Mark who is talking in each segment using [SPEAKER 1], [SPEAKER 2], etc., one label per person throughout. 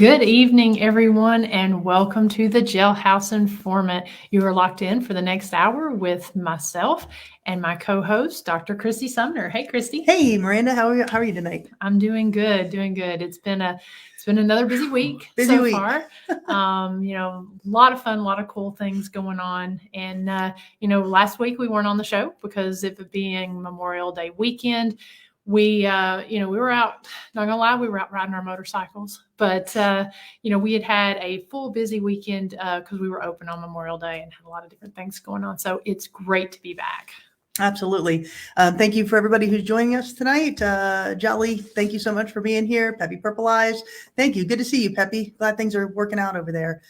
[SPEAKER 1] Good evening, everyone, and welcome to the Jailhouse Informant. You are locked in for the next hour with myself and my co-host, Dr. Christy Sumner. Hey, Christy.
[SPEAKER 2] Hey, Miranda. How are you tonight?
[SPEAKER 1] I'm doing good. It's been another busy week far. A lot of fun, a lot of cool things going on. And last week we weren't on the show because of it being Memorial Day weekend. We were out, not gonna lie, we were out riding our motorcycles, but we had a full busy weekend because we were open on Memorial Day and had a lot of different things going on. So it's great to be back.
[SPEAKER 2] Absolutely. Thank you for everybody who's joining us tonight. Jolly, thank you so much for being here. Peppy Purple Eyes, thank you. Good to see you, Peppy. Glad things are working out over there.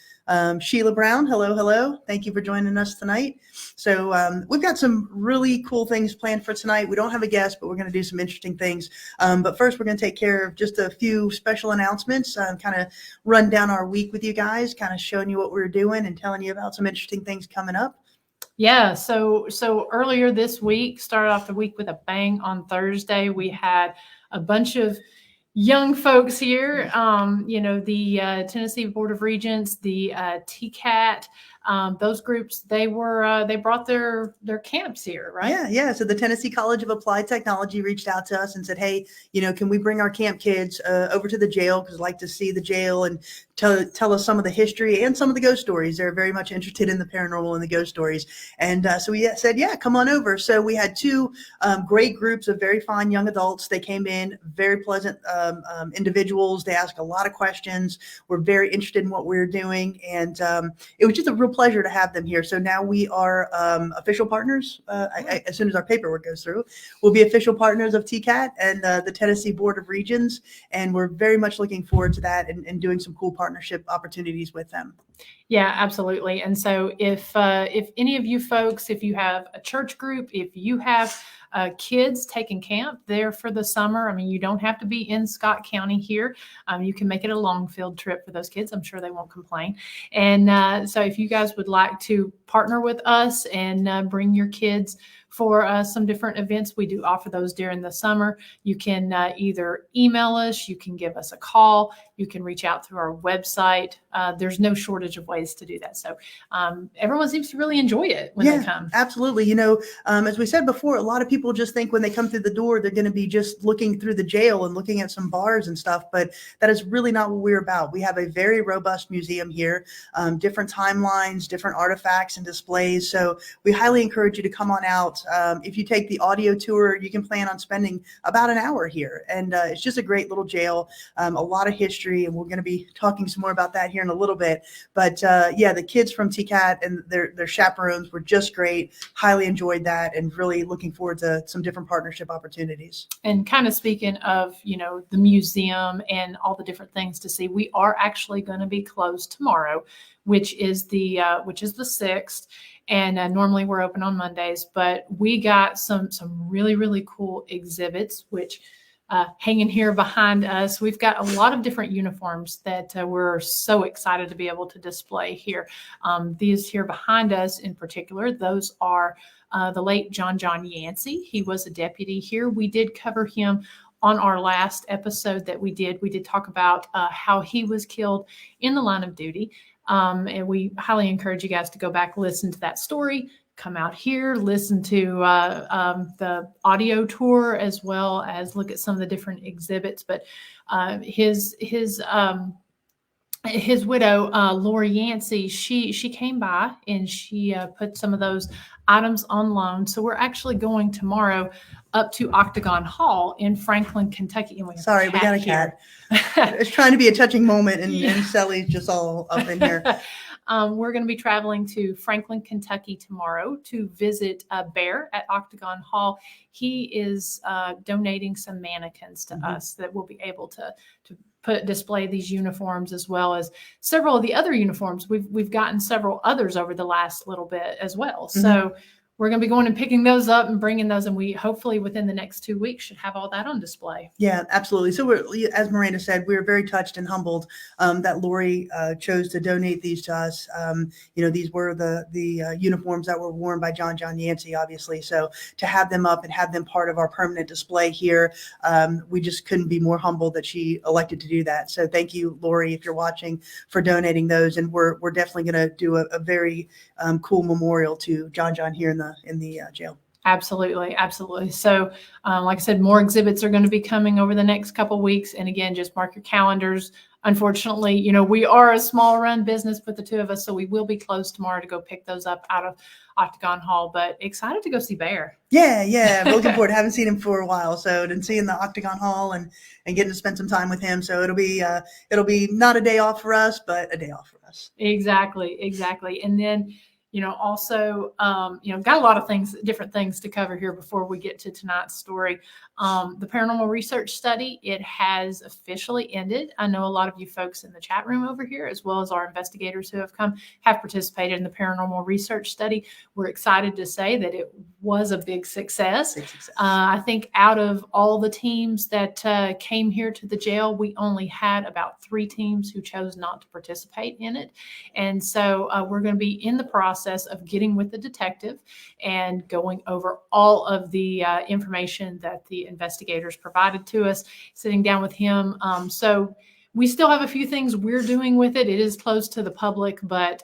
[SPEAKER 2] Sheila Brown, hello. Thank you for joining us tonight. So we've got some really cool things planned for tonight. We don't have a guest, but we're going to do some interesting things. But first, we're going to take care of just a few special announcements, kind of run down our week with you guys, kind of showing you what we're doing and telling you about some interesting things coming up.
[SPEAKER 1] Yeah, so earlier this week, started off the week with a bang. On Thursday, we had a bunch of young folks here, the Tennessee Board of Regents, the TCAT, those groups, they brought their camps here, right?
[SPEAKER 2] Yeah. So the Tennessee College of Applied Technology reached out to us and said, hey, can we bring our camp kids over to the jail? Because I'd like to see the jail and tell us some of the history and some of the ghost stories. They're very much interested in the paranormal and the ghost stories. And so we said, yeah, come on over. So we had two great groups of very fine young adults. They came in, very pleasant individuals. They asked a lot of questions. We're very interested in what we're doing. And it was just a real pleasure to have them here. So now we are official partners. As soon as our paperwork goes through, we'll be official partners of TCAT and the Tennessee Board of Regents. And we're very much looking forward to that and doing some cool partnership opportunities with them.
[SPEAKER 1] Yeah, absolutely. And so if any of you folks, if you have a church group, if you have kids taking camp there for the summer, I mean, you don't have to be in Scott County here. You can make it a long field trip for those kids. I'm sure they won't complain. And so if you guys would like to partner with us and bring your kids for some different events, we do offer those during the summer. You can either email us, you can give us a call, you can reach out through our website. There's no shortage of ways to do that. So everyone seems to really enjoy it when they come.
[SPEAKER 2] Absolutely. As we said before, a lot of people just think when they come through the door, they're going to be just looking through the jail and looking at some bars and stuff. But that is really not what we're about. We have a very robust museum here, different timelines, different artifacts and displays. So we highly encourage you to come on out. If you take the audio tour, you can plan on spending about an hour here. And it's just a great little jail, a lot of history. And we're going to be talking some more about that here in a little bit. But the kids from TCAT and their chaperones were just great. Highly enjoyed that and really looking forward to some different partnership opportunities.
[SPEAKER 1] And kind of speaking of, the museum and all the different things to see, we are actually going to be closed tomorrow, which is the 6th. And normally we're open on Mondays, but we got some really, really cool exhibits, which hanging here behind us, we've got a lot of different uniforms that we're so excited to be able to display here. These here behind us in particular, those are the late John Yancey. He was a deputy here. We did cover him on our last episode that we did. We did talk about how he was killed in the line of duty. And we highly encourage you guys to go back, listen to that story, come out here, listen to the audio tour, as well as look at some of the different exhibits. But his widow, Lori Yancey, she came by and she put some of those items on loan. So we're actually going tomorrow up to Octagon Hall in Franklin, Kentucky. And we
[SPEAKER 2] got a cat. It's trying to be a touching moment, and Sally's just all up in here.
[SPEAKER 1] We're going to be traveling to Franklin, Kentucky tomorrow to visit Bear at Octagon Hall. He is donating some mannequins to us that we'll be able to display these uniforms, as well as several of the other uniforms. We've gotten several others over the last little bit as well. So we're going to be going and picking those up and bringing those. And we hopefully within the next 2 weeks should have all that on display.
[SPEAKER 2] Yeah, absolutely. So as Miranda said, we're very touched and humbled that Lori chose to donate these to us. These were the uniforms that were worn by John Yancey, obviously. So to have them up and have them part of our permanent display here, we just couldn't be more humbled that she elected to do that. So thank you, Lori, if you're watching, for donating those. And we're definitely going to do a very cool memorial to John here in the jail.
[SPEAKER 1] Absolutely. So, like I said, more exhibits are going to be coming over the next couple of weeks. And again, just mark your calendars. Unfortunately, we are a small run business with the two of us, so we will be closed tomorrow to go pick those up out of Octagon Hall, but excited to go see Bear.
[SPEAKER 2] Yeah. Looking forward. Haven't seen him for a while. So seeing the Octagon Hall and getting to spend some time with him. So it'll be not a day off for us, but a day off for us.
[SPEAKER 1] Exactly. And then, also, got a lot of different things to cover here before we get to tonight's story. The paranormal research study, it has officially ended. I know a lot of you folks in the chat room over here, as well as our investigators who have participated in the paranormal research study. We're excited to say that it was a big success. I think out of all the teams that came here to the jail, we only had about 3 teams who chose not to participate in it. And so we're going to be in the process of getting with the detective and going over all of the information that the investigators provided to us, sitting down with him. So we still have a few things we're doing with it. It is closed to the public, but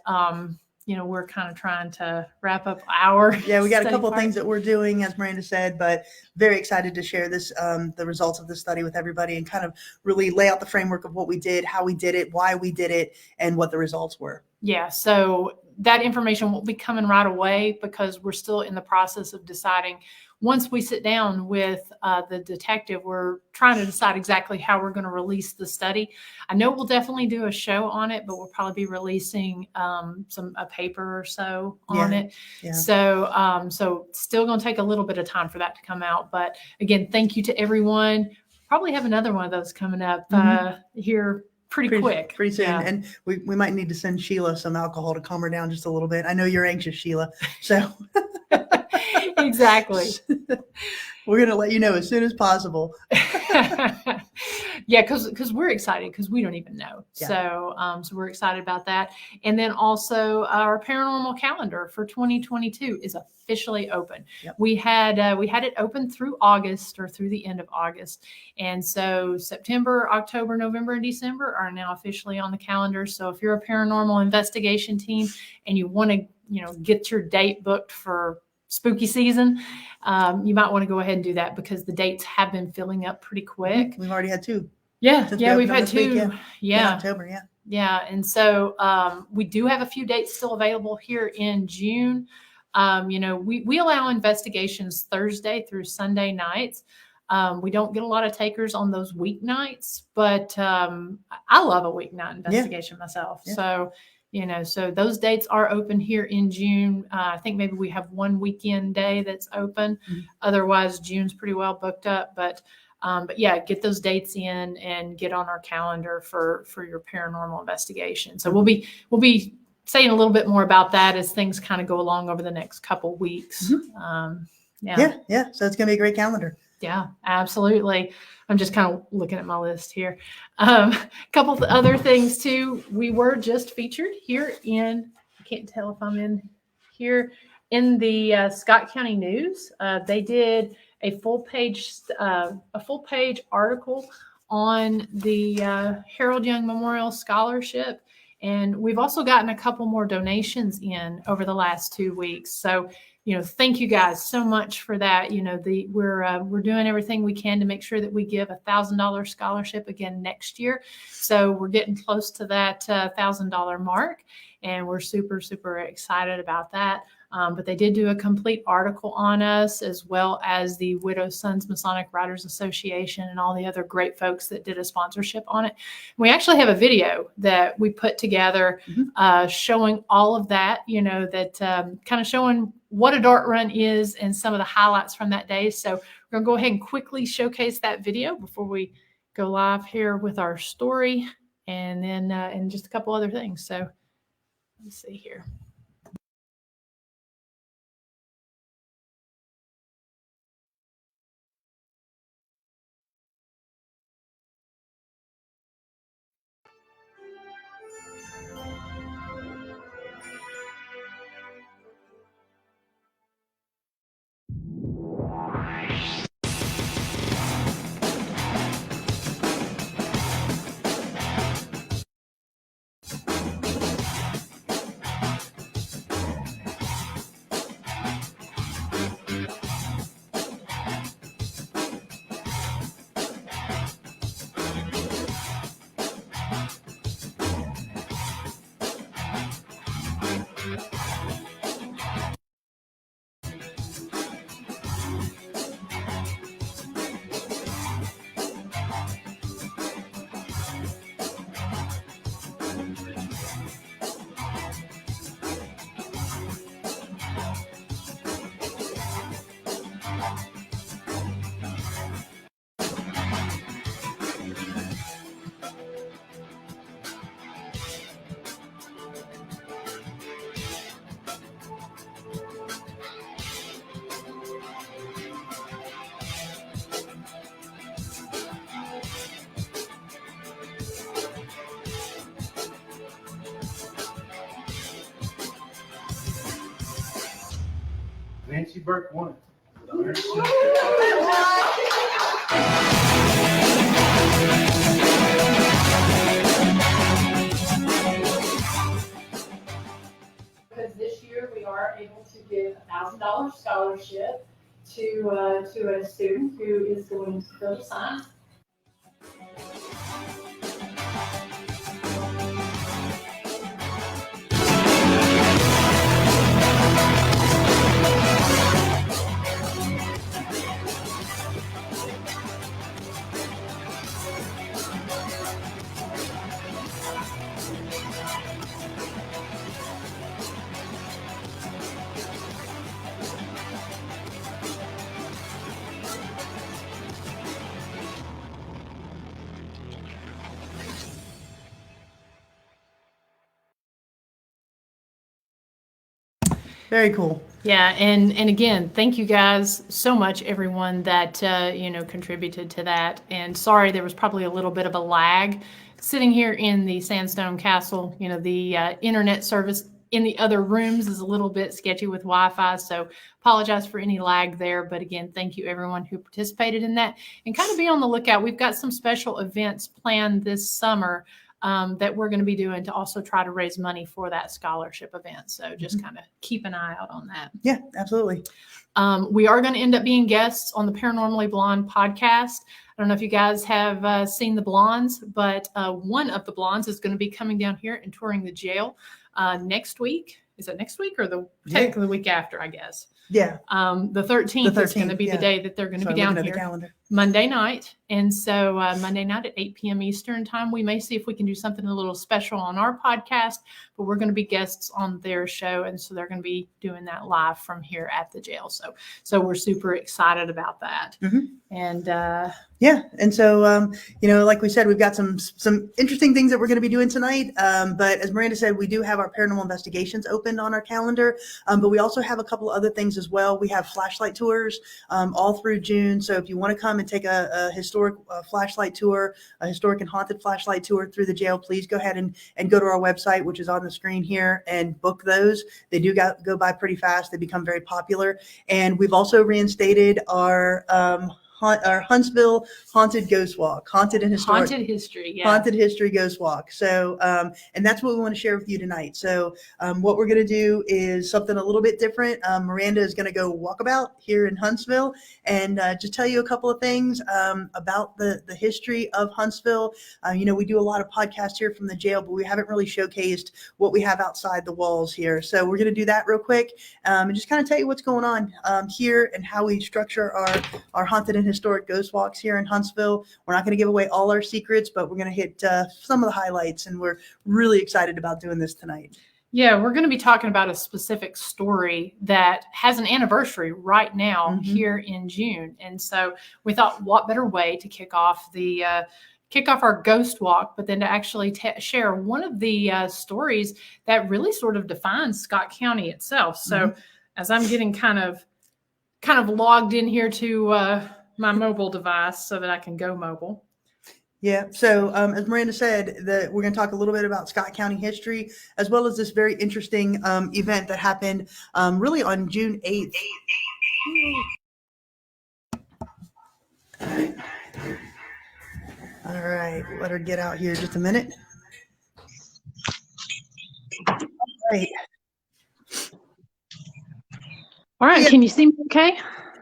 [SPEAKER 1] we're kind of trying to wrap up our
[SPEAKER 2] we got a couple of things that we're doing, as Miranda said, but very excited to share this the results of the study with everybody and kind of really lay out the framework of what we did, how we did it, why we did it, and what the results were.
[SPEAKER 1] Yeah, so that information won't be coming right away because we're still in the process of deciding. Once we sit down with the detective, we're trying to decide exactly how we're going to release the study. I know we'll definitely do a show on it, but we'll probably be releasing a paper or so on it. Yeah. So still going to take a little bit of time for that to come out. But again, thank you to everyone. Probably have another one of those coming up here pretty quick.
[SPEAKER 2] Pretty soon.
[SPEAKER 1] Yeah.
[SPEAKER 2] And we might need to send Sheila some alcohol to calm her down just a little bit. I know you're anxious, Sheila. So
[SPEAKER 1] exactly.
[SPEAKER 2] We're going to let you know as soon as possible.
[SPEAKER 1] Yeah, because we're excited because we don't even know. Yeah. So we're excited about that. And then also our paranormal calendar for 2022 is officially open. Yep. We had it open through August or through the end of August. And so September, October, November, and December are now officially on the calendar. So if you're a paranormal investigation team and you want to, get your date booked for spooky season, you might want to go ahead and do that because the dates have been filling up pretty quick.
[SPEAKER 2] We've already had 2.
[SPEAKER 1] Yeah, we've had 2. Yeah,
[SPEAKER 2] October,
[SPEAKER 1] yeah. And so we do have a few dates still available here in June. We allow investigations Thursday through Sunday nights. We don't get a lot of takers on those weeknights, but I love a weeknight investigation myself. Yeah. So those dates are open here in June. I think maybe we have one weekend day that's open. Mm-hmm. Otherwise, June's pretty well booked up. But yeah, get those dates in and get on our calendar for your paranormal investigation. So we'll be saying a little bit more about that as things kind of go along over the next couple weeks. Mm-hmm.
[SPEAKER 2] Yeah. So it's going to be a great calendar.
[SPEAKER 1] Yeah, absolutely. I'm just kind of looking at my list here. A couple of other things too. We were just featured here I can't tell if I'm in here in the Scott County News. They did a full page article on the Harold Young Memorial Scholarship. And we've also gotten a couple more donations in over the last 2 weeks. So, thank you guys so much for that. We're doing everything we can to make sure that we give $1,000 scholarship again next year. So we're getting close to that $1,000 mark, and we're super, super excited about that. But they did do a complete article on us, as well as the Widow Sons Masonic Writers Association and all the other great folks that did a sponsorship on it. We actually have a video that we put together showing all of that, kind of showing what a dart run is and some of the highlights from that day. So we're going to go ahead and quickly showcase that video before we go live here with our story, and then and just a couple other things. So let's see here.
[SPEAKER 3] Nancy Burke won.
[SPEAKER 1] Because this year we are able to give $1,000 scholarship to a student who is going to go to science.
[SPEAKER 2] Very cool.
[SPEAKER 1] Yeah, and again, thank you guys so much, everyone that contributed to that. And sorry, there was probably a little bit of a lag sitting here in the Sandstone Castle. The internet service in the other rooms is a little bit sketchy with Wi-Fi, so apologize for any lag there. But again, thank you everyone who participated in that, and kind of be on the lookout. We've got some special events planned this summer that we're going to be doing to also try to raise money for that scholarship event. So just kind of keep an eye out on that.
[SPEAKER 2] Yeah, absolutely.
[SPEAKER 1] We are going to end up being guests on the Paranormally Blonde podcast. I don't know if you guys have seen the Blondes, but one of the Blondes is going to be coming down here and touring the jail next week. Is it next week or technically the week after, I guess?
[SPEAKER 2] Yeah.
[SPEAKER 1] The 13th is going to be the day that they're going to be down here. Monday night. And so Monday night at 8 p.m. Eastern time, we may see if we can do something a little special on our podcast, but we're going to be guests on their show. And so they're going to be doing that live from here at the jail. So we're super excited about that.
[SPEAKER 2] Mm-hmm.
[SPEAKER 1] And
[SPEAKER 2] yeah. And so, like we said, we've got some interesting things that we're going to be doing tonight. But as Miranda said, we do have our paranormal investigations open on our calendar. But we also have a couple other things as well. We have flashlight tours all through June. So if you want to come and take a historic flashlight tour, a historic and haunted flashlight tour through the jail, please go ahead and go to our website, which is on the screen here, and book those. They do go by pretty fast. They become very popular. And we've also reinstated our Huntsville Haunted Ghost Walk, Haunted History Ghost Walk. So, and that's what we want to share with you tonight. So, what we're going to do is something a little bit different. Miranda is going to go walkabout here in Huntsville and just tell you a couple of things about the history of Huntsville. We do a lot of podcasts here from the jail, but we haven't really showcased what we have outside the walls here. So we're going to do that real quick and just kind of tell you what's going on here and how we structure our haunted and historic ghost walks here in Huntsville. We're not going to give away all our secrets, but we're going to hit some of the highlights, and we're really excited about doing this tonight.
[SPEAKER 1] Yeah, we're going to be talking about a specific story that has an anniversary right now here in June. And so we thought, what better way to kick off our ghost walk, but then to actually share one of the stories that really sort of defines Scott County itself. So as I'm getting kind of logged in here to my mobile device so that I can go mobile.
[SPEAKER 2] Yeah. So as Miranda said, we're going to talk a little bit about Scott County history, as well as this very interesting event that happened really on June 8th. All right. Let her get out here just a minute.
[SPEAKER 1] All right. Can you see me okay?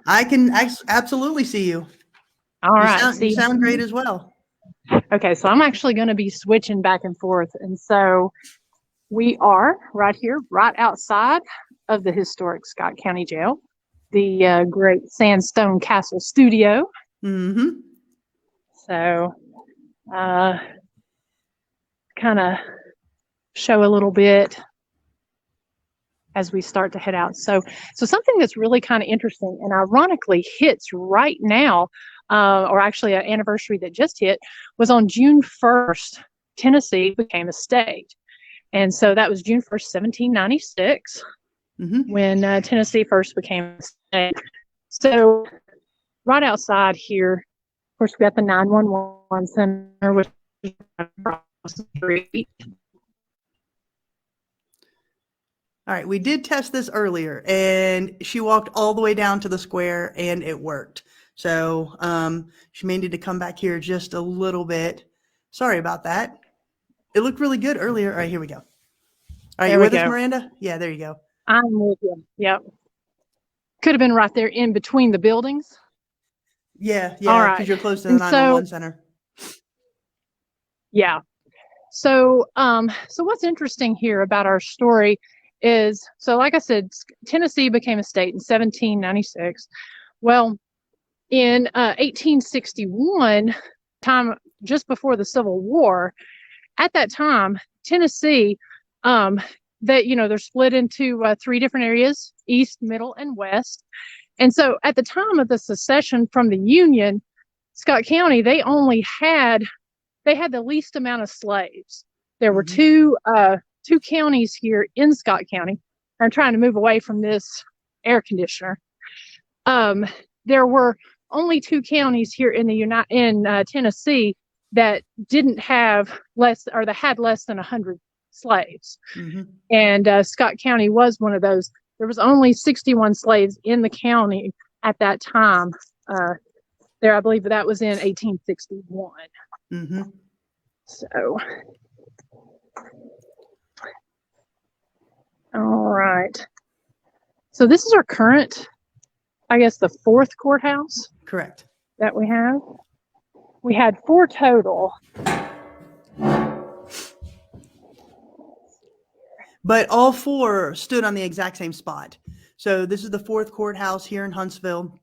[SPEAKER 2] I can absolutely see you.
[SPEAKER 1] All right.
[SPEAKER 2] You sound great as well.
[SPEAKER 1] Okay, so I'm actually going to be switching back and forth. And so we are right here, right outside of the historic Scott County Jail, the great Sandstone Castle studio.
[SPEAKER 2] Mm-hmm.
[SPEAKER 1] So kind of show a little bit as we start to head out. So something that's really kind of interesting and ironically hits right now, or actually an anniversary that just hit, was on June 1st, Tennessee became a state. And so that was June 1st, 1796, when Tennessee first became a state. So right outside here, of course, we got the 911 center, which is across the street.
[SPEAKER 2] All right, we did test this earlier, and she walked all the way down to the square, and it worked. So she may need to come back here just a little bit. Sorry about that. It looked really good earlier. All right, here we go. All right, you with us, Miranda? Yeah, there you go.
[SPEAKER 3] I'm with you. Yep. Could have been right there in between the buildings.
[SPEAKER 2] Yeah, because you're close to the 911 center.
[SPEAKER 3] Yeah. So what's interesting here about our story is, so like I said, Tennessee became a state in 1796. Well, in 1861, time just before the Civil War, at that time, Tennessee, they're split into 3 different areas: East, Middle, and West. And so at the time of the secession from the Union, Scott County, they had the least amount of slaves. There were two counties here in Scott County. I'm trying to move away from this air conditioner. There were only 2 counties here in Tennessee that didn't have that had less than 100 slaves. Mm-hmm. And Scott County was one of those. There was only 61 slaves in the county at that time. I believe that was in 1861. Mm-hmm. So, all right. So this is our current, I guess, the 4th courthouse.
[SPEAKER 2] Correct.
[SPEAKER 3] That we have. We had 4 total.
[SPEAKER 2] But all 4 stood on the exact same spot. So this is the 4th courthouse here in Huntsville.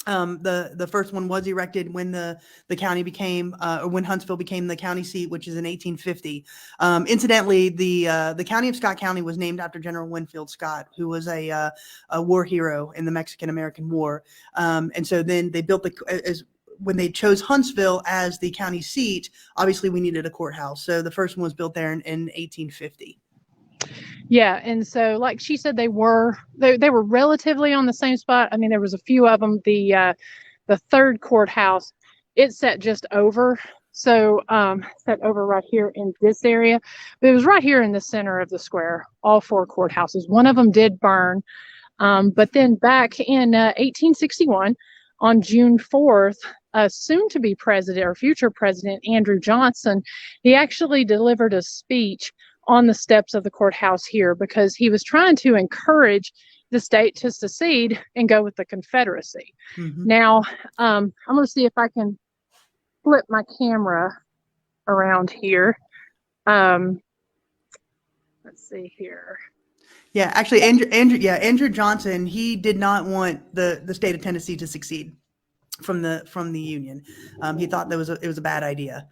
[SPEAKER 2] The first one was erected when the county became, or when Huntsville became the county seat, which is in 1850. Incidentally, the county of Scott County was named after General Winfield Scott, who was a war hero in the Mexican-American War. And so then they built when they chose Huntsville as the county seat, obviously we needed a courthouse. So the first one was built there in 1850.
[SPEAKER 3] Yeah, and so like she said, they were relatively on the same spot. I mean, there was a few of them. The 3rd courthouse, it sat just over, so sat over right here in this area. But it was right here in the center of the square. All 4 courthouses. One of them did burn, but then back in 1861, on June 4th, soon-to-be president or future president Andrew Johnson, he actually delivered a speech on the steps of the courthouse here because he was trying to encourage the state to secede and go with the Confederacy. Mm-hmm. Now, I'm going to see if I can flip my camera around here. Let's see here.
[SPEAKER 2] Yeah, actually, Andrew Johnson, he did not want the state of Tennessee to succeed from the Union. He thought it was a bad idea.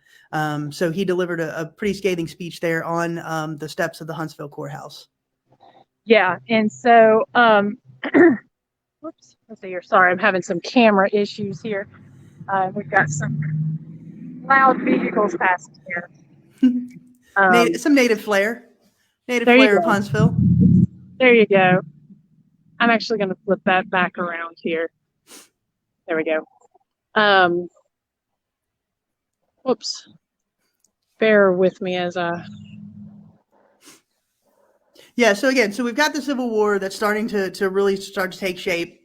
[SPEAKER 2] So he delivered a pretty scathing speech there on the steps of the Huntsville courthouse.
[SPEAKER 3] Yeah, and so whoops, let's see here. Sorry, I'm having some camera issues here. We've got some loud vehicles passing here.
[SPEAKER 2] Some native flair of Huntsville.
[SPEAKER 3] There you go. I'm actually going to flip that back around here. There we go. Whoops. Bear with me as I...
[SPEAKER 2] Yeah, so we've got the Civil War that's starting to really start to take shape.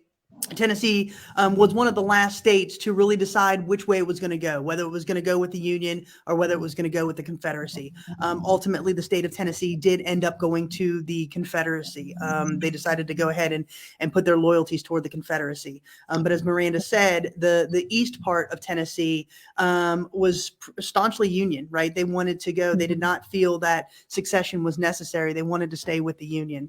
[SPEAKER 2] Tennessee was one of the last states to really decide which way it was going to go, whether it was going to go with the Union or whether it was going to go with the Confederacy. Ultimately, the state of Tennessee did end up going to the Confederacy. They decided to go ahead and put their loyalties toward the Confederacy. But as Miranda said, the east part of Tennessee was staunchly Union, right? They wanted to go. They did not feel that succession was necessary. They wanted to stay with the Union.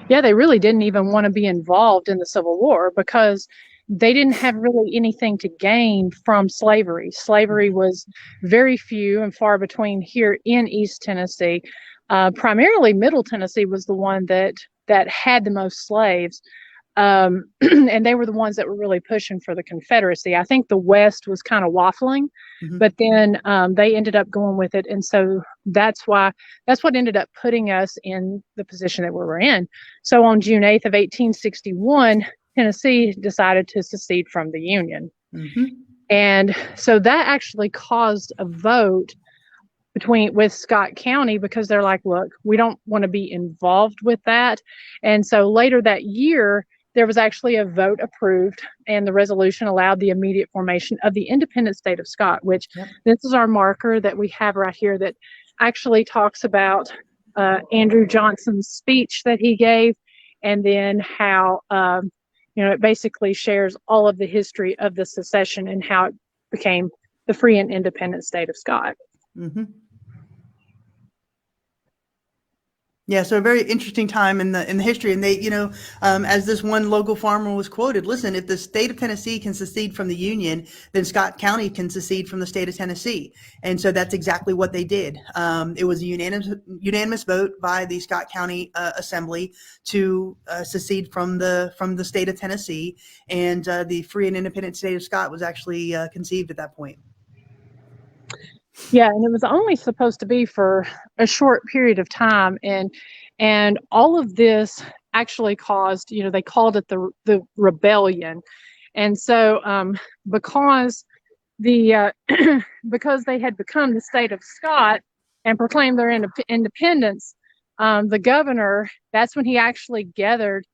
[SPEAKER 3] Yeah, they really didn't even want to be involved in the Civil War because they didn't have really anything to gain from slavery. Slavery was very few and far between here in East Tennessee. Primarily Middle Tennessee was the one that had the most slaves. And they were the ones that were really pushing for the Confederacy. I think the West was kind of waffling, but then they ended up going with it. And so that's what ended up putting us in the position that we were in. So on June 8th of 1861, Tennessee decided to secede from the Union. Mm-hmm. And so that actually caused a vote with Scott County, because they're like, look, we don't want to be involved with that. And so later that year, there was actually a vote approved, and the resolution allowed the immediate formation of the independent state of Scott, which this is our marker that we have right here that actually talks about Andrew Johnson's speech that he gave, and then how, it basically shares all of the history of the secession and how it became the free and independent state of Scott.
[SPEAKER 2] Mm-hmm. Yeah, so a very interesting time in the history, and they, as this one local farmer was quoted, listen, if the state of Tennessee can secede from the Union, then Scott County can secede from the state of Tennessee, and so that's exactly what they did. It was a unanimous vote by the Scott County Assembly to secede from the state of Tennessee, and the free and independent state of Scott was actually conceived at that point.
[SPEAKER 3] Yeah, and it was only supposed to be for a short period of time, and all of this actually caused, they called it the rebellion, and so because because they had become the state of Scott and proclaimed their independence, the governor, that's when he actually gathered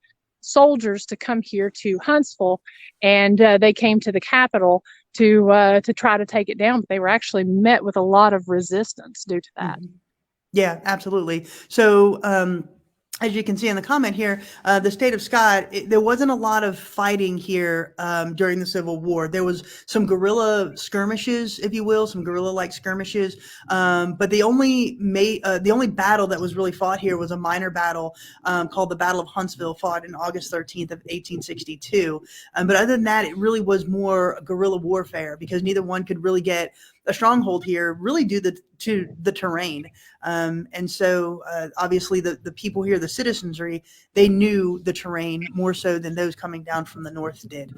[SPEAKER 3] soldiers to come here to Huntsville, and they came to the Capitol to try to take it down, but they were actually met with a lot of resistance due to that.
[SPEAKER 2] Yeah, absolutely. So as you can see in the comment here, the state of Scott, there wasn't a lot of fighting here during the Civil War. There was some guerrilla skirmishes, if you will, some guerrilla-like skirmishes. But the only battle that was really fought here was a minor battle called the Battle of Huntsville, fought in August 13th of 1862. But other than that, it really was more guerrilla warfare, because neither one could really get a stronghold here, really due to the terrain. And so obviously the people here, the citizenry, they knew the terrain more so than those coming down from the north did.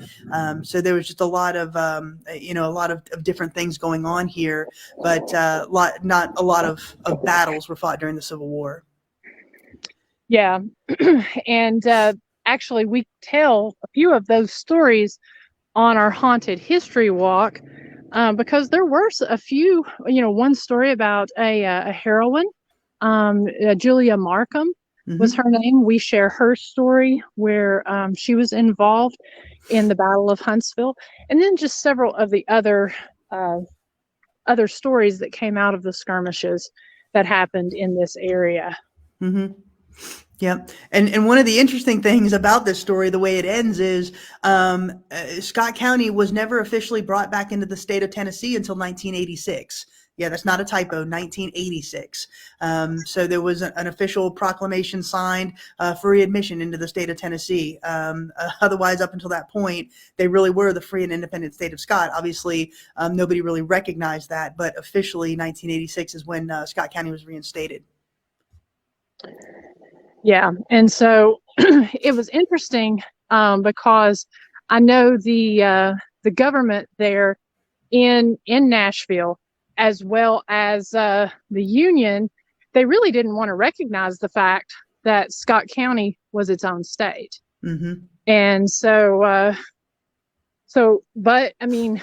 [SPEAKER 2] So there was just a lot of, of different things going on here, but not a lot of battles were fought during the Civil War.
[SPEAKER 3] Yeah. And actually we tell a few of those stories on our haunted history walk, because there were a few, one story about a heroine, Julia Markham was her name. We share her story where she was involved in the Battle of Huntsville, and then just several of the other stories that came out of the skirmishes that happened in this area.
[SPEAKER 2] Mm-hmm. Yeah. And one of the interesting things about this story, the way it ends, is Scott County was never officially brought back into the state of Tennessee until 1986. Yeah, that's not a typo, 1986. So there was an official proclamation signed for readmission into the state of Tennessee. Otherwise, up until that point, they really were the free and independent state of Scott. Obviously, nobody really recognized that, but officially 1986 is when Scott County was reinstated.
[SPEAKER 3] Yeah, and so it was interesting because I know the government there in Nashville, as well as the Union, they really didn't want to recognize the fact that Scott County was its own state. And so, but I mean,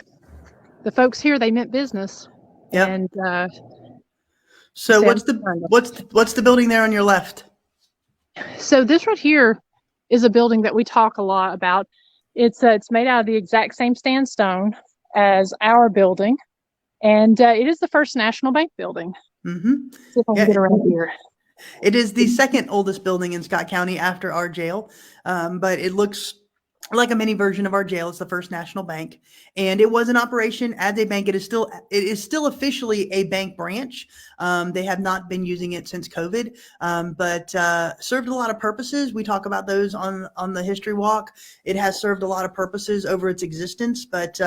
[SPEAKER 3] the folks here, they meant business.
[SPEAKER 2] Yeah.
[SPEAKER 3] And
[SPEAKER 2] so what's the building there on your left?
[SPEAKER 3] So this right here is a building that we talk a lot about. It's made out of the exact same sandstone as our building, and it is the First National Bank building. See if I can get around here.
[SPEAKER 2] It is the second oldest building in Scott County after our jail, but it looks like a mini version of our jail. It's the First National Bank, and it was in operation as a bank. It is still officially a bank branch. They have not been using it since COVID, but served a lot of purposes. We talk about those on the history walk. It has served a lot of purposes over its existence, but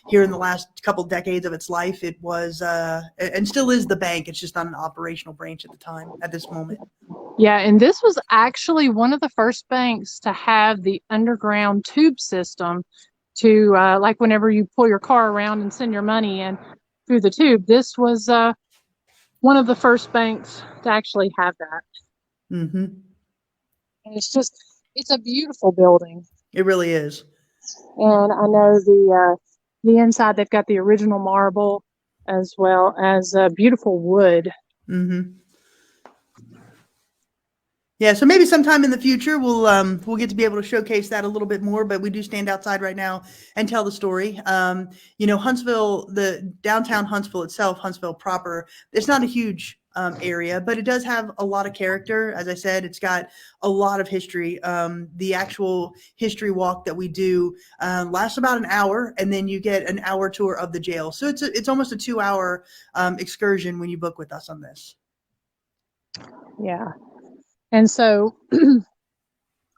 [SPEAKER 2] here in the last couple decades of its life, it was and still is the bank. It's just not an operational branch at this moment.
[SPEAKER 3] Yeah, and this was actually one of the first banks to have the underground tube system to, like whenever you pull your car around and send your money in through the tube, this was one of the first banks to actually have that. And it's a beautiful building.
[SPEAKER 2] It really is.
[SPEAKER 3] And I know the inside, they've got the original marble as well as beautiful wood.
[SPEAKER 2] Mm-hmm. Yeah, so maybe sometime in the future we'll get to be able to showcase that a little bit more, but we do stand outside right now and tell the story. Huntsville, the downtown Huntsville itself, Huntsville proper, it's not a huge area, but it does have a lot of character. As I said, it's got a lot of history. The actual history walk that we do lasts about an hour, and then you get an hour tour of the jail. So it's almost a 2-hour excursion when you book with us on this.
[SPEAKER 3] Yeah. And so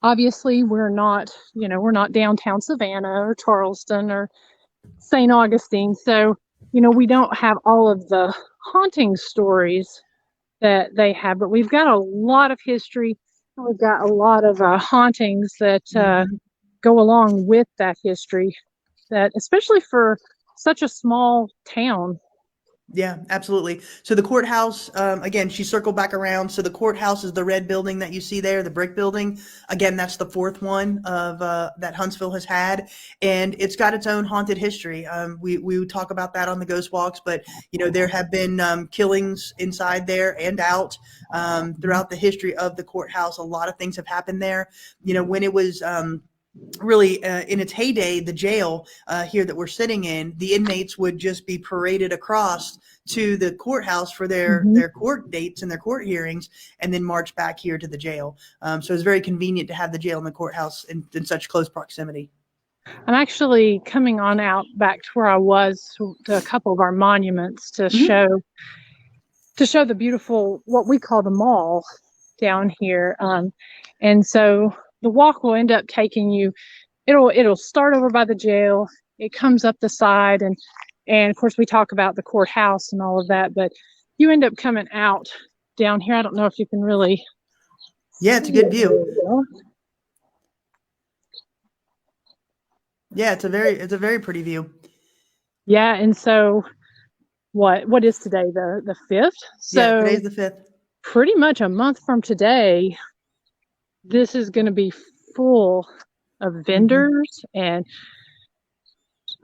[SPEAKER 3] obviously we're not downtown Savannah or Charleston or St. Augustine. So, we don't have all of the haunting stories that they have, but we've got a lot of history. And we've got a lot of hauntings that go along with that history, that especially for such a small town.
[SPEAKER 2] Yeah, absolutely. So the courthouse, again, she circled back around. So the courthouse is the red building that you see there, the brick building. Again, that's the fourth one of that Huntsville has had, and it's got its own haunted history. We talk about that on the ghost walks, but there have been killings inside there and out throughout the history of the courthouse. A lot of things have happened there. When it was really in its heyday, the jail here that we're sitting in, the inmates would just be paraded across to the courthouse for their court dates and their court hearings, and then march back here to the jail. So it's very convenient to have the jail and the courthouse in such close proximity.
[SPEAKER 3] I'm actually coming on out back to where I was, to a couple of our monuments to show the beautiful, what we call the mall down here. And so the walk will end up taking you, it'll start over by the jail. It comes up the side, and of course we talk about the courthouse and all of that, but you end up coming out down here. I don't know if you can really.
[SPEAKER 2] Yeah, it's a good view. Yeah, it's a very pretty view.
[SPEAKER 3] Yeah, and so what is today, the 5th? So
[SPEAKER 2] yeah, today's the 5th.
[SPEAKER 3] Pretty much a month from today, this is going to be full of vendors and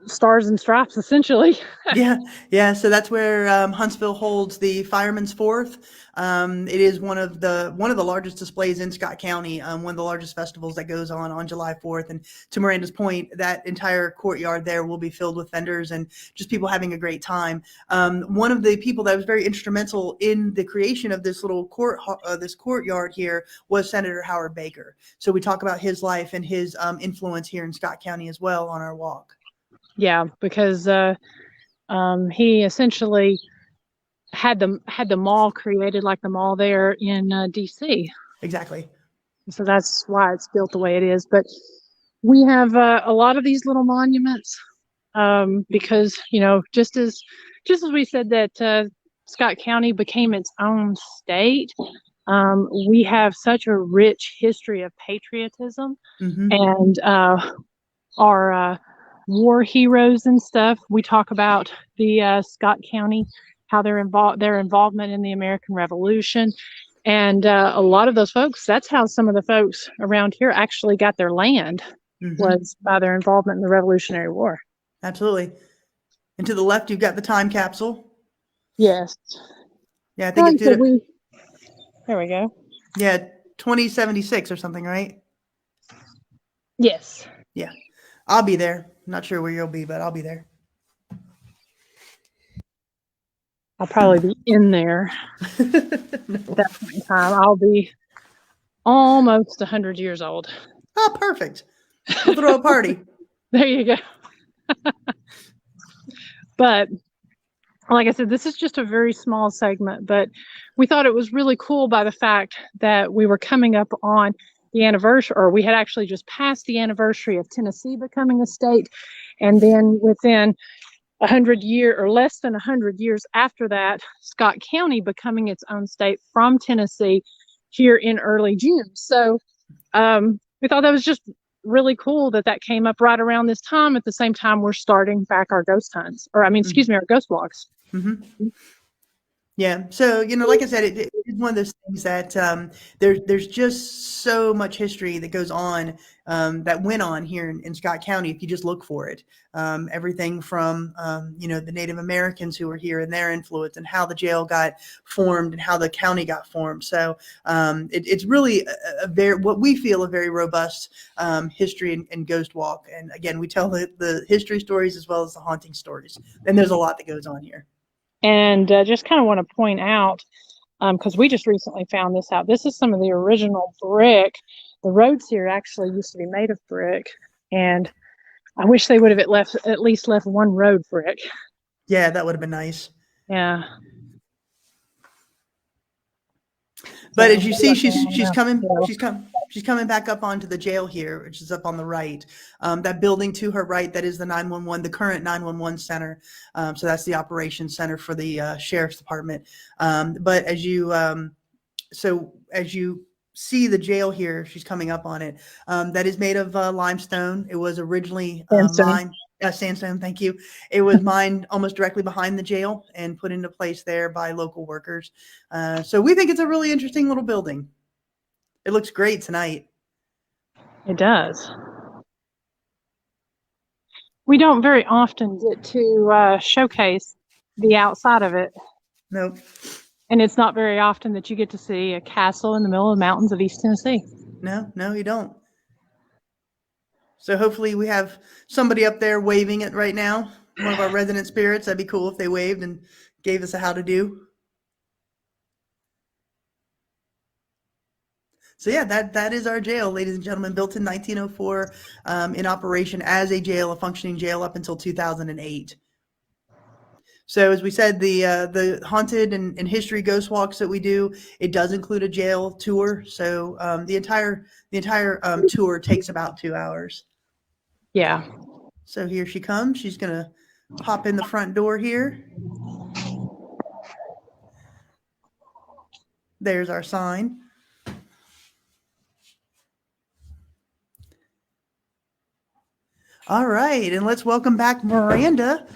[SPEAKER 3] stars and stripes, essentially.
[SPEAKER 2] Yeah. So that's where Huntsville holds the Fireman's Fourth. It is one of the largest displays in Scott County. One of the largest festivals that goes on July 4th. And to Miranda's point, that entire courtyard there will be filled with vendors and just people having a great time. One of the people that was very instrumental in the creation of this little courtyard here was Senator Howard Baker. So we talk about his life and his influence here in Scott County as well on our walk.
[SPEAKER 3] Yeah, because he essentially had the mall created, like the mall there in DC.
[SPEAKER 2] Exactly.
[SPEAKER 3] So that's why it's built the way it is. But we have a lot of these little monuments because just as we said that Scott County became its own state, we have such a rich history of patriotism and our war heroes and stuff. We talk about the Scott County, how their involvement in the American Revolution, and a lot of those folks. That's how some of the folks around here actually got their land, was by their involvement in the Revolutionary War.
[SPEAKER 2] Absolutely. And to the left, you've got the time capsule.
[SPEAKER 3] Yes.
[SPEAKER 2] Yeah, I think
[SPEAKER 3] there we go.
[SPEAKER 2] Yeah, 2076 or something, right?
[SPEAKER 3] Yes.
[SPEAKER 2] Yeah, I'll be there. Not sure where you'll be, but I'll be there.
[SPEAKER 3] I'll probably be in there at that point in time. I'll be almost 100 years old.
[SPEAKER 2] Oh, perfect. We'll throw a party.
[SPEAKER 3] There you go. But like I said, this is just a very small segment, but we thought it was really cool by the fact that we were coming up on the anniversary, or we had actually just passed the anniversary of Tennessee becoming a state. And then within 100 years or less than 100 years after that, Scott County becoming its own state from Tennessee here in early June. So we thought that was just really cool that came up right around this time. At the same time, we're starting back our ghost hunts, or our ghost walks.
[SPEAKER 2] Yeah. So, like I said, it is one of those things that there's just so much history that goes on, that went on here in Scott County if you just look for it. Everything from, the Native Americans who were here and their influence and how the jail got formed and how the county got formed. So it's really what we feel a very robust history and ghost walk. And again, we tell the history stories as well as the haunting stories. And there's a lot that goes on here.
[SPEAKER 3] And just kind of want to point out, because we just recently found this out. This is some of the original brick. The roads here actually used to be made of brick, and I wish they would have at least left one road brick.
[SPEAKER 2] Yeah, that would have been nice.
[SPEAKER 3] Yeah.
[SPEAKER 2] But as you see, she's coming back up onto the jail here, which is up on the right. That building to her right, that is the 911, the current 911 center. So that's the operations center for the sheriff's department. But as you see the jail here, she's coming up on it. That is made of limestone. It was originally mined. Sandstone, thank you. It was mined almost directly behind the jail and put into place there by local workers. So we think it's a really interesting little building. It looks great tonight.
[SPEAKER 3] It does. We don't very often get to showcase the outside of it.
[SPEAKER 2] Nope.
[SPEAKER 3] And it's not very often that you get to see a castle in the middle of the mountains of East Tennessee.
[SPEAKER 2] No, you don't. So hopefully we have somebody up there waving it right now. One of our resident spirits. That'd be cool if they waved and gave us a how to do. So yeah, that is our jail, ladies and gentlemen, built in 1904, in operation as a jail, a functioning jail up until 2008. So as we said, the haunted and history ghost walks that we do, it does include a jail tour. So the entire tour takes about 2 hours.
[SPEAKER 3] Yeah.
[SPEAKER 2] So here she comes. She's going to pop in the front door here. There's our sign. All right, and let's welcome back Miranda,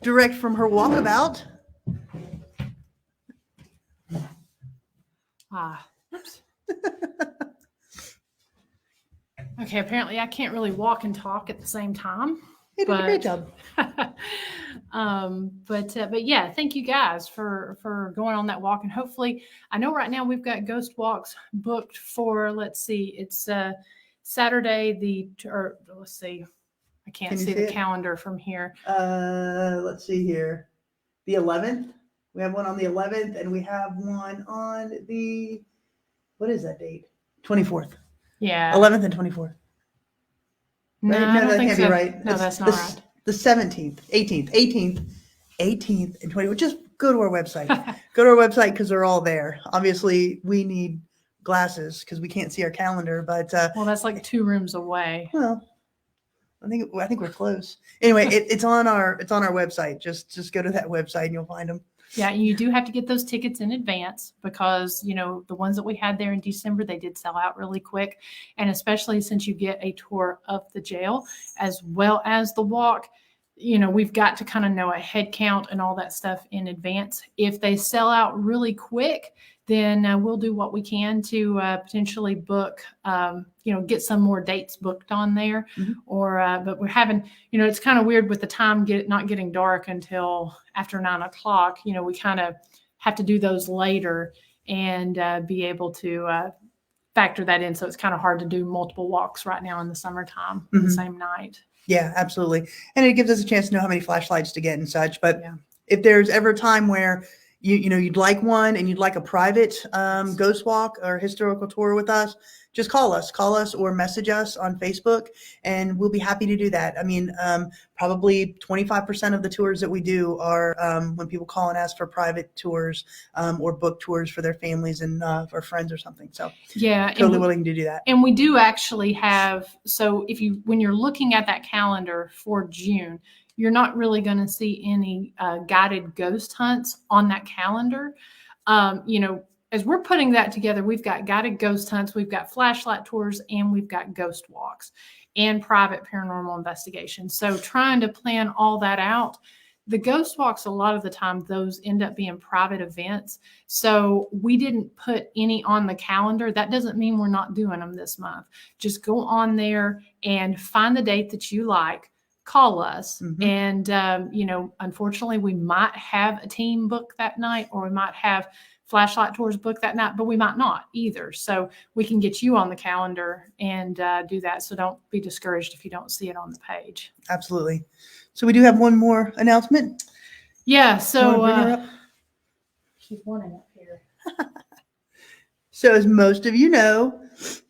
[SPEAKER 2] direct from her walkabout.
[SPEAKER 1] Oops. Okay, apparently I can't really walk and talk at the same time.
[SPEAKER 2] You did a great job.
[SPEAKER 1] But yeah, thank you guys for going on that walk. And hopefully, I know right now we've got ghost walks booked for, let's see, it's Saturday, let's see, I can't see the calendar from here.
[SPEAKER 2] Let's see here. The 11th. We have one on the 11th, and we have one on the, what is that date? 24th.
[SPEAKER 1] Yeah.
[SPEAKER 2] 11th and 24th.
[SPEAKER 1] No,
[SPEAKER 2] right?
[SPEAKER 1] I don't
[SPEAKER 2] that
[SPEAKER 1] think
[SPEAKER 2] can't
[SPEAKER 1] so.
[SPEAKER 2] be right.
[SPEAKER 1] No, that's not right.
[SPEAKER 2] The 17th, 18th, and 20th. Just go to our website. Go to our website because they're all there. Obviously, we need glasses because we can't see our calendar. But
[SPEAKER 1] well, that's like 2 rooms away.
[SPEAKER 2] Well, I think we're close. Anyway, it's on our website. Just go to that website and you'll find them.
[SPEAKER 1] Yeah, and you do have to get those tickets in advance because, the ones that we had there in December, they did sell out really quick. And especially since you get a tour of the jail as well as the walk, we've got to kind of know a head count and all that stuff in advance. If they sell out really quick, then we'll do what we can to potentially book, get some more dates booked on there. Mm-hmm. But we're having, it's kind of weird with the time not getting dark until after 9 o'clock. We kind of have to do those later and be able to factor that in. So it's kind of hard to do multiple walks right now in the summertime mm-hmm. the same night.
[SPEAKER 2] Yeah, absolutely. And it gives us a chance to know how many flashlights to get and such. But if there's ever a time where you'd like one and you'd like a private ghost walk or historical tour with us, just call us or message us on Facebook and we'll be happy to do that. I mean, probably 25% of the tours that we do are when people call and ask for private tours or book tours for their families and or friends or something. So
[SPEAKER 1] yeah,
[SPEAKER 2] totally willing to do that.
[SPEAKER 1] And we do actually have, so when you're looking at that calendar for June, you're not really going to see any guided ghost hunts on that calendar. As we're putting that together, we've got guided ghost hunts, we've got flashlight tours, and we've got ghost walks and private paranormal investigations. So trying to plan all that out the ghost walks, a lot of the time, those end up being private events. So we didn't put any on the calendar. That doesn't mean we're not doing them this month. Just go on there and find the date that you like. Call us. And, unfortunately, we might have a team book that night, or we might have flashlight tours booked that night, but we might not either. So we can get you on the calendar and do that. So don't be discouraged if you don't see it on the page.
[SPEAKER 2] Absolutely. So we do have one more announcement.
[SPEAKER 1] Yeah. So
[SPEAKER 2] she's
[SPEAKER 1] wanting up here.
[SPEAKER 2] So as most of you know,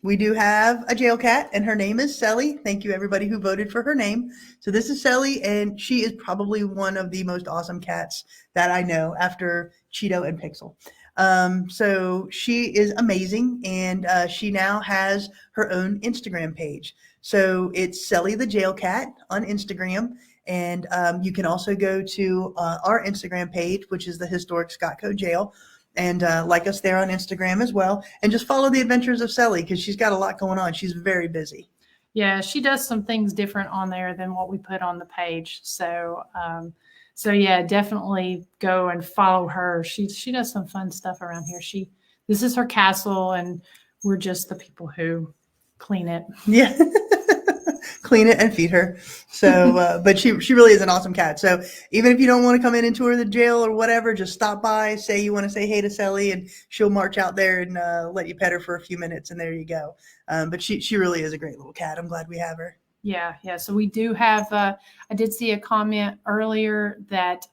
[SPEAKER 2] we do have a jail cat, and her name is Sally. Thank you, everybody who voted for her name. So this is Sally, and she is probably one of the most awesome cats that I know after Cheeto and Pixel. So she is amazing, and she now has her own Instagram page. So it's Sally the Jail Cat on Instagram, and you can also go to our Instagram page, which is the Historic Scotco Jail, and like us there on Instagram as well, and just follow the adventures of Sally, because she's got a lot going on. She's very busy.
[SPEAKER 1] Yeah, she does some things different on there than what we put on the page. So yeah, definitely go and follow her. She does some fun stuff around here. This is her castle, and we're just the people who clean it.
[SPEAKER 2] Yeah. Clean it and feed her. So, but she really is an awesome cat. So even if you don't want to come in and tour the jail or whatever, just stop by, say you want to say hey to Sally, and she'll march out there and let you pet her for a few minutes, and there you go. But she really is a great little cat. I'm glad we have her.
[SPEAKER 1] Yeah. So we do have, I did see a comment earlier that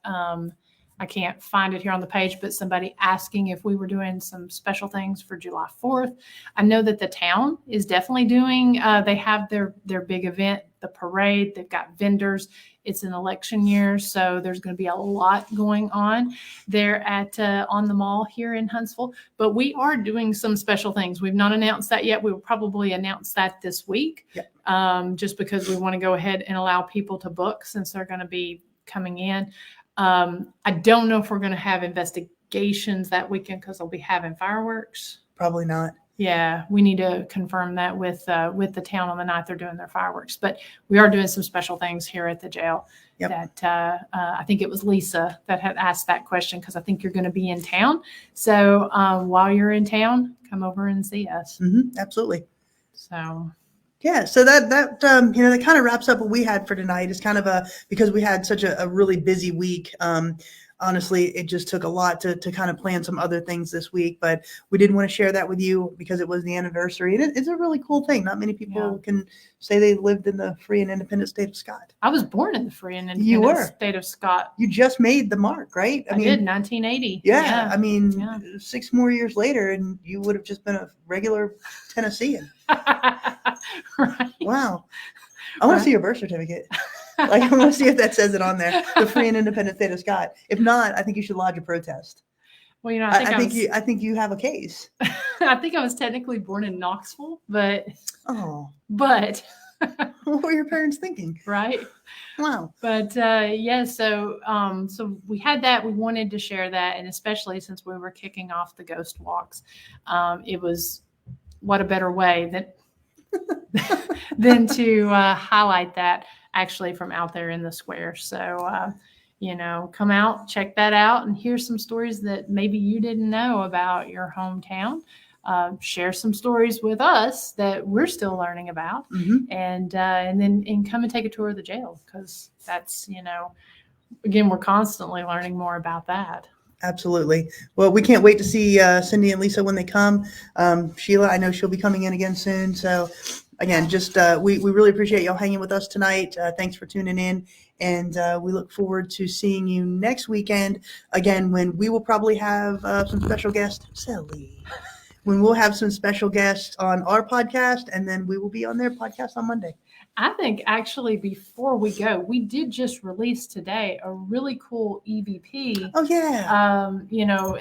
[SPEAKER 1] I can't find it here on the page, but somebody asking if we were doing some special things for July 4th. I know that the town is definitely doing, they have their big event, the parade. They've got vendors. It's an election year, so there's going to be a lot going on there on the mall here in Huntsville. But we are doing some special things. We've not announced that yet. We will probably announce that this week, just because we want to go ahead and allow people to book since they're going to be coming in. I don't know if we're going to have investigations that weekend because they'll be having fireworks.
[SPEAKER 2] Probably not.
[SPEAKER 1] Yeah, we need to confirm that with the town on the night they're doing their fireworks. But we are doing some special things here at the jail. That I think it was Lisa that had asked that question, because I think you're going to be in town. So while you're in town, come over and see us.
[SPEAKER 2] Absolutely.
[SPEAKER 1] So.
[SPEAKER 2] Yeah, so that kind of wraps up what we had for tonight. It's kind of because we had such a really busy week. Honestly, it just took a lot to kind of plan some other things this week, but we didn't want to share that with you because it was the anniversary. And it's a really cool thing. Not many people can say they lived in the free and independent state of Scott.
[SPEAKER 1] I was born in the free and independent state of Scott.
[SPEAKER 2] You just made the mark, right?
[SPEAKER 1] I did, 1980.
[SPEAKER 2] Yeah, I mean, 6 more years later, and you would have just been a regular Tennessean.
[SPEAKER 1] Right.
[SPEAKER 2] Wow. I want to see your birth certificate. I want to see if that says it on there, the free and independent state of Scott. If not, I think you should lodge a protest.
[SPEAKER 1] Well,
[SPEAKER 2] I think you have a case.
[SPEAKER 1] I think I was technically born in Knoxville, but
[SPEAKER 2] what were your parents thinking?
[SPEAKER 1] Right.
[SPEAKER 2] Wow.
[SPEAKER 1] But so we had that. We wanted to share that, and especially since we were kicking off the ghost walks, it was what a better way than to highlight that actually from out there in the square. So, come out, check that out, and hear some stories that maybe you didn't know about your hometown. Share some stories with us that we're still learning about, and then come and take a tour of the jail, because that's, again, we're constantly learning more about that.
[SPEAKER 2] Absolutely. Well, we can't wait to see Cindy and Lisa when they come. Sheila, I know she'll be coming in again soon. So again, just we really appreciate y'all hanging with us tonight. Thanks for tuning in. And we look forward to seeing you next weekend, again, when we will probably have some special guests, Sally. When we'll have some special guests on our podcast, and then we will be on their podcast on Monday.
[SPEAKER 1] I think actually before we go, we did just release today a really cool EVP.
[SPEAKER 2] Oh, yeah.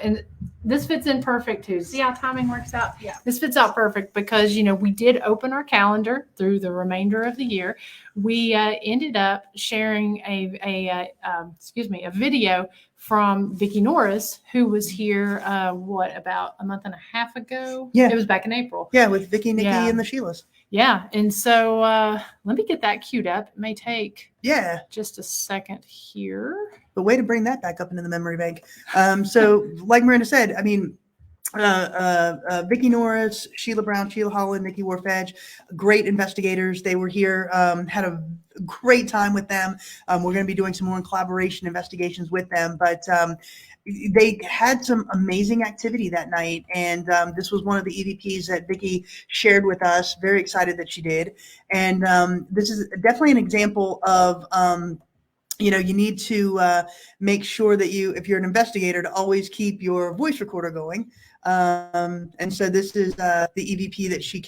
[SPEAKER 1] And this fits in perfect too. See how timing works out? Yeah. This fits out perfect because, we did open our calendar through the remainder of the year. We ended up sharing a video from Vicki Norris, who was here, about a month and a half ago?
[SPEAKER 2] Yeah.
[SPEAKER 1] It was back in April.
[SPEAKER 2] Yeah, with Vicki, Nikki,
[SPEAKER 1] Yeah.
[SPEAKER 2] and the Sheilas.
[SPEAKER 1] Yeah. And so let me get that queued up. It may take just a second here.
[SPEAKER 2] But way to bring that back up into the memory bank. So like Miranda said, I mean, Vicki Norris, Sheila Brown, Sheila Holland, Nikki Warfedge, great investigators. They were here, had a great time with them. We're going to be doing some more in collaboration investigations with them, but they had some amazing activity that night. And this was one of the EVPs that Vicki shared with us. Very excited that she did. And this is definitely an example of, you need to make sure that if you're an investigator, to always keep your voice recorder going. And so this is the EVP that she.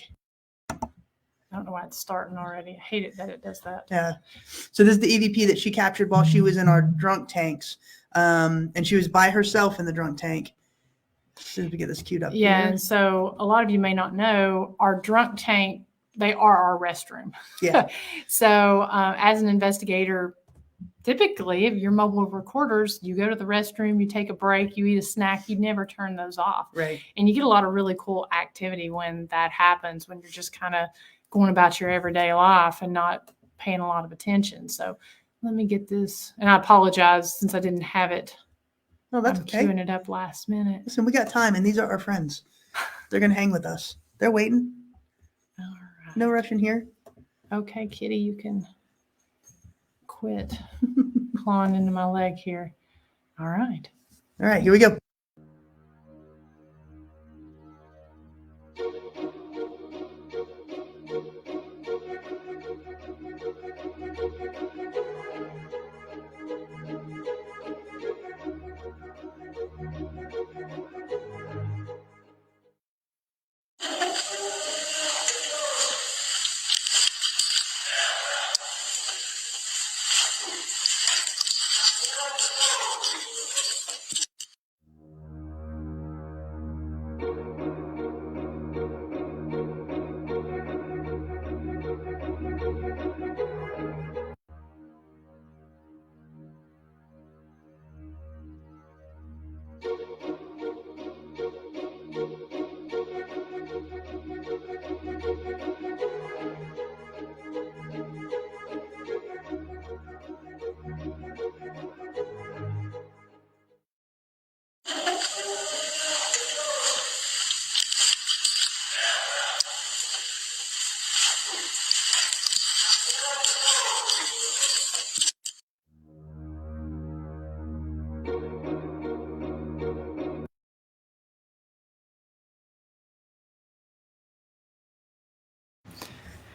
[SPEAKER 1] I don't know why it's starting already. I hate it that it does that.
[SPEAKER 2] Yeah. So this is the EVP that she captured while she was in our drunk tanks. And she was by herself in the drunk tank. As soon as we get this queued up.
[SPEAKER 1] Yeah.
[SPEAKER 2] Here.
[SPEAKER 1] And so a lot of you may not know, our drunk tank, they are our restroom.
[SPEAKER 2] Yeah.
[SPEAKER 1] So as an investigator, typically, if you're mobile recorders, you go to the restroom, you take a break, you eat a snack, you never turn those off.
[SPEAKER 2] Right.
[SPEAKER 1] And you get a lot of really cool activity when that happens, when you're just kind of going about your everyday life and not paying a lot of attention. So let me get this. And I apologize since I didn't have it.
[SPEAKER 2] No, that's
[SPEAKER 1] I'm
[SPEAKER 2] okay.
[SPEAKER 1] queuing it up last minute.
[SPEAKER 2] Listen, we got time, and these are our friends. They're going to hang with us. They're waiting.
[SPEAKER 1] All right.
[SPEAKER 2] No rush in here.
[SPEAKER 1] Okay, Kitty, you can quit clawing into my leg here. All right.
[SPEAKER 2] All right, here we go.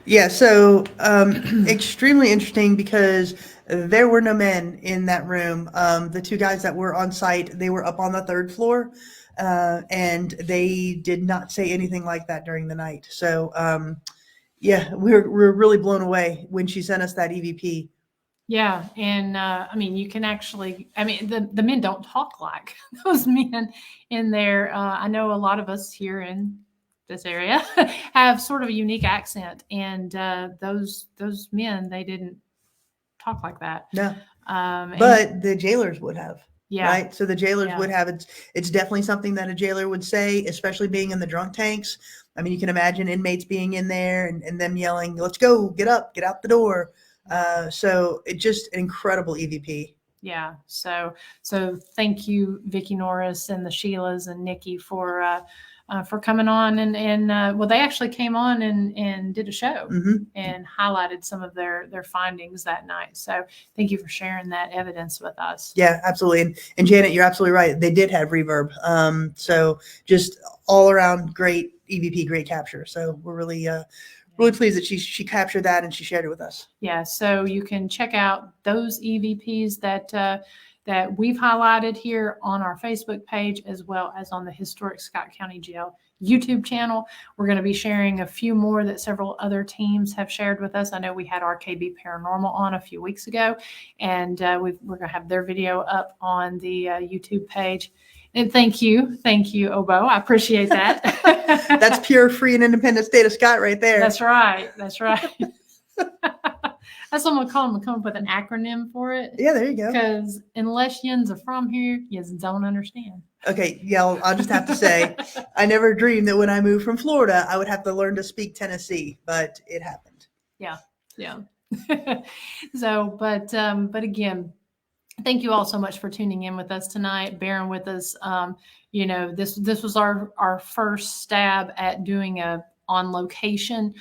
[SPEAKER 2] Yeah, so extremely interesting because there were no men in that room. The two guys that were on site, they were up on the third floor, and they did not say anything like that during the night. So, yeah, we're really blown away when she sent us that EVP.
[SPEAKER 1] Yeah, and I mean, you can actually, I mean, the men don't talk like those men in there. I know a lot of us here in this area have sort of a unique accent, and those men, they didn't talk like that.
[SPEAKER 2] No,
[SPEAKER 1] and
[SPEAKER 2] but the jailers would have.
[SPEAKER 1] yeah,
[SPEAKER 2] Right. So the jailers
[SPEAKER 1] Yeah.
[SPEAKER 2] would have it. It's definitely something that a jailer would say, especially being in the drunk tanks. I mean, you can imagine inmates being in there and them yelling, "Let's go, get up, get out the door." So it's just an incredible EVP.
[SPEAKER 1] yeah. So thank you, Vicki Norris and the Sheilas and Nikki for coming on and well, they actually came on and did a show
[SPEAKER 2] Mm-hmm.
[SPEAKER 1] and highlighted some of their findings that night. So thank you for sharing that evidence with us.
[SPEAKER 2] Yeah, absolutely. And Janet, you're absolutely right. They did have reverb. So just all around great EVP, great capture. So we're really pleased that she captured that and she shared it with us.
[SPEAKER 1] Yeah. So you can check out those EVPs that we've highlighted here on our Facebook page, as well as on the Historic Scott County Jail YouTube channel. We're going to be sharing a few more that several other teams have shared with us. I know we had RKB Paranormal on a few weeks ago, and we're going to have their video up on the YouTube page. And thank you, Obo. I appreciate that.
[SPEAKER 2] That's pure, free, and independent state of Scott right there.
[SPEAKER 1] That's right. That's what I'm gonna call them. I'm come up with an acronym for it.
[SPEAKER 2] Yeah, there you go.
[SPEAKER 1] Because unless yins are from here, yins don't understand.
[SPEAKER 2] Okay, yeah, I'll just have to say, I never dreamed that when I moved from Florida, I would have to learn to speak Tennessee, but it happened.
[SPEAKER 1] Yeah. So, but again, thank you all so much for tuning in with us tonight, bearing with us. This was our first stab at doing a on location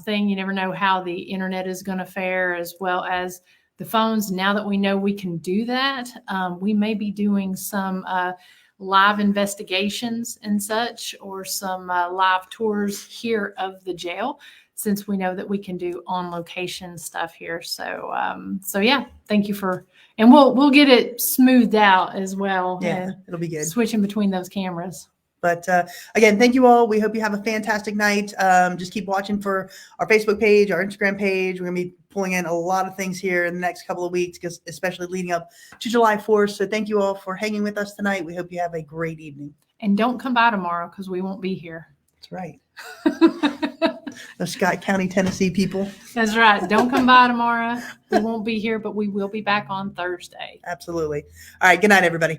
[SPEAKER 1] thing. You never know how the internet is going to fare, as well as the phones. Now that we know we can do that, we may be doing some live investigations and such, or some live tours here of the jail, since we know that we can do on location stuff here. So yeah, thank you and we'll get it smoothed out as well.
[SPEAKER 2] Yeah, it'll be good.
[SPEAKER 1] Switching between those cameras.
[SPEAKER 2] But again, thank you all. We hope you have a fantastic night. Just keep watching for our Facebook page, our Instagram page. We're going to be pulling in a lot of things here in the next couple of weeks, because especially leading up to July 4th. So thank you all for hanging with us tonight. We hope you have a great evening.
[SPEAKER 1] And don't come by tomorrow, because we won't be here.
[SPEAKER 2] That's right. The Scott County, Tennessee people.
[SPEAKER 1] That's right. Don't come by tomorrow. We won't be here, but we will be back on Thursday.
[SPEAKER 2] Absolutely. All right. Good night, everybody.